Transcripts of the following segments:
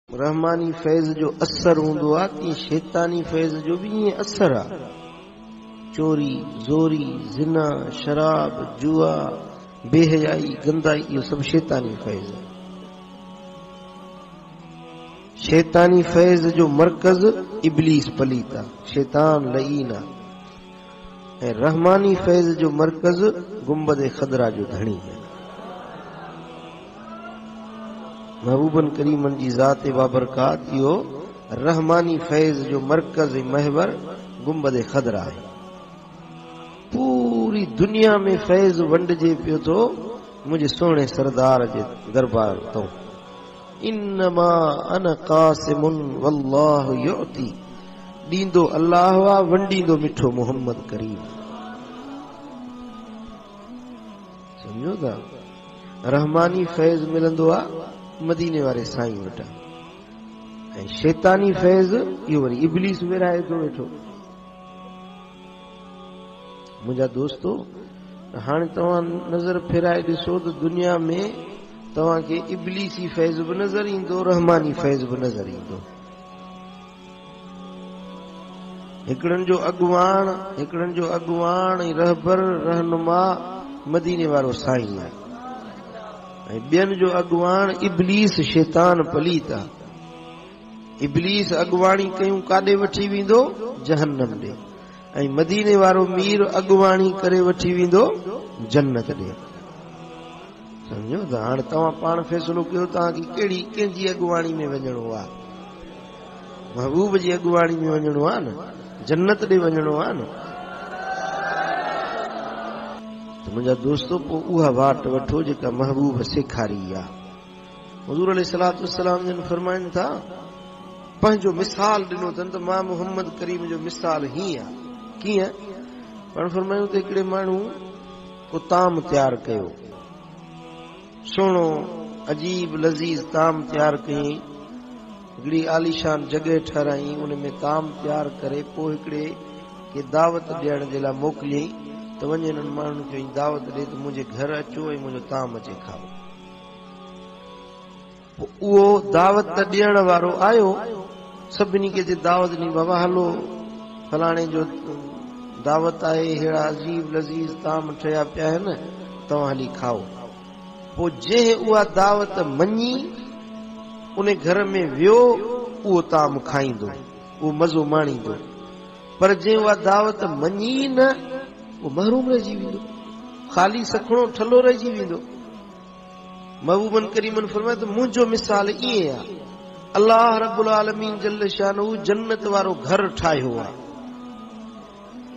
रहमानी फैज़ जो असर हूंदो आहे तीअं शैतानी फैज़ जो बि ईअं असर आहे। चोरी, ज़ोरी, ज़िना, शराब, जुआ, बेहयाई, गंदाई, इहो सभु शैतानी फैज़ आहे। शैतानी फैज़ जो मरकज़ इब्लीस पलीत आहे, शैतान लईन आहे। ऐं रहमानी फैज़ जो मरकज़ गुंबद खदरा जो धणी आहे। महबूबन करीमन जी ज़ात बाबरकात इहो रहमानी फैज़ जो मरकज़ महवर गुंबद खदरा आहे। पूरी दुनिया में फैज़ वंडजे पियो थो मुंहिंजे सोणे सरदार जे दरबार तो। इन्नमा अन क़ासिमुन वल्लाहु युती, ॾींदो अल्लाह आहे, वंडींदो मिठो मोहम्मद करीम। सम्झो था, रहमानी फैज़ मिलंदो आहे मदीने वारे साईं वटां, ऐं शैतानी फैज़ इहो वरी इब्लीस विराए थो वेठो। मुंहिंजा दोस्तो, हाणे तव्हां नज़र फेराए ॾिसो त दुनिया में तव्हांखे इब्लीसी फैज़ बि नज़र ईंदो, रहमानी फैज़ बि नज़र ईंदो। हिकिड़नि जो अॻुवाण ऐं रहबर रहनुमा मदीने वारो साईं आहे, ऐं ॿियनि जो अॻुवाण इब्लीस शैतान पलीत आहे। इब्लीस अॻुवाणी कयूं काॾे वठी वेंदो? जहन्नम ॾे। ऐं मदीने वारो मीर अॻुवाणी करे वठी वेंदो जन्नत ॾे। सम्झो था? हाणे तव्हां पाण फ़ैसिलो कयो तव्हांखे कंहिंजी अॻुवाणी में वञिणो आहे। महबूब जी अॻुवाणी में वञिणो आहे न, जन्नत ॾे वञिणो आहे न। मुंहिंजा दोस्तो, पोइ उहा वाट वठो जेका महबूब सेखारी आहे। हुज़ूर अलैहिस्सलातु वस्सलाम जन फरमाइनि था, पंहिंजो मिसाल ॾिनो अथनि त मां मोहम्मद करीम जो मिसाल हीअं आहे। कीअं? पाण फरमायूं त हिकिड़े माण्हू को ताम तयारु कयो, सुहिणो अजीब लज़ीज़ ताम तयारु कयईं, हिकिड़ी आलीशान जॻह ठाराई, उन में ताम तयारु करे पोइ हिकिड़े खे दावत ॾियण जे लाइ मोकिलियईं त वञे हिननि माण्हुनि खे दावत ॾे त मुंहिंजे घर अचो ऐं मुंहिंजो ताम अचे खाओ। उहो दावत ॾियण वारो आयो, सभिनी खे दावत ॾिनी, बाबा हलो फलाणे जो दावत आहे, अहिड़ा अजीब लज़ीज़ ताम ठहिया पिया आहिनि, तव्हां हली खाओ। पोइ जंहिं उहा दावत मञी उन घर में वियो, उहो ताम खाईंदो, उहो मज़ो माणींदो। पर जंहिं उहा दावत मञी न, वो महरूम रहिजी वेंदो, ख़ाली सखणो ठलो रहिजी वेंदो। महबूबन करीमन फरमाए त मुंहिंजो मिसाल ईअं आहे। अल्लाह रब्बुल आलमीन जल्ल शानहू जन्नत वारो घर ठाहियो आहे,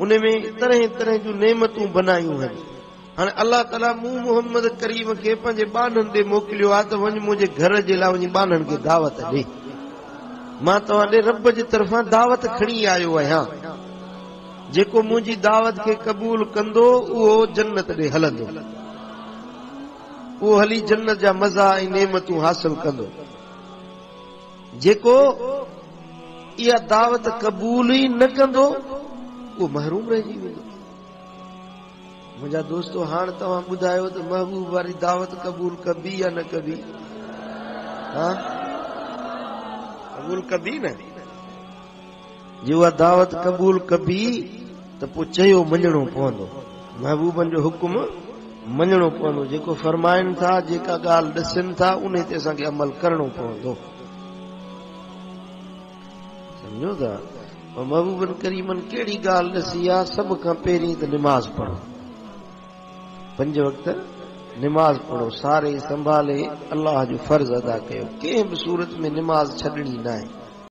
उन में तरह तरह जूं नेमतूं बनायूं आहिनि। हाणे अल्लाह ताला मूं मोहम्मद करीम खे पंहिंजे ॿाननि ॾे मोकिलियो आहे त वञ मुंहिंजे घर जे लाइ वञी ॿाननि खे दावत ॾे। मां तव्हां ॾे रब जी तरफ़ां दावत खणी आयो आहियां। जेको मुंहिंजी दावत खे क़बूल कंदो उहो जन्नत ॾे हलंदो, उहो हली जन्नत जा मज़ा ऐं नेमतूं हासिल कंदो। जेको इहा दावत क़बूल ई न कंदो उहो महरूम रहिजी वेंदो। मुंहिंजा दोस्तो, हाणे तव्हां ॿुधायो त महबूब वारी दावत क़बूल कबी या न कबी? हा, क़बूल कबी न। जे उहा दावत क़बूल कबी त पोइ चयो मञणो पवंदो, महबूबनि जो हुकुम मञणो पवंदो। जेको फरमाइनि था, जेका ॻाल्हि ॾसनि था, उन ते असांखे अमल करणो पवंदो। सम्झो था? महबूबन करीमन कहिड़ी ॻाल्हि ॾसी आहे? सभ खां पहिरीं त निमाज़ पढ़ो, 5 वक़्त निमाज़ पढ़ो, सारे संभाले अल्लाह जो फर्ज़ अदा कयो। कंहिं बि सूरत में निमाज़ छॾणी न आहे।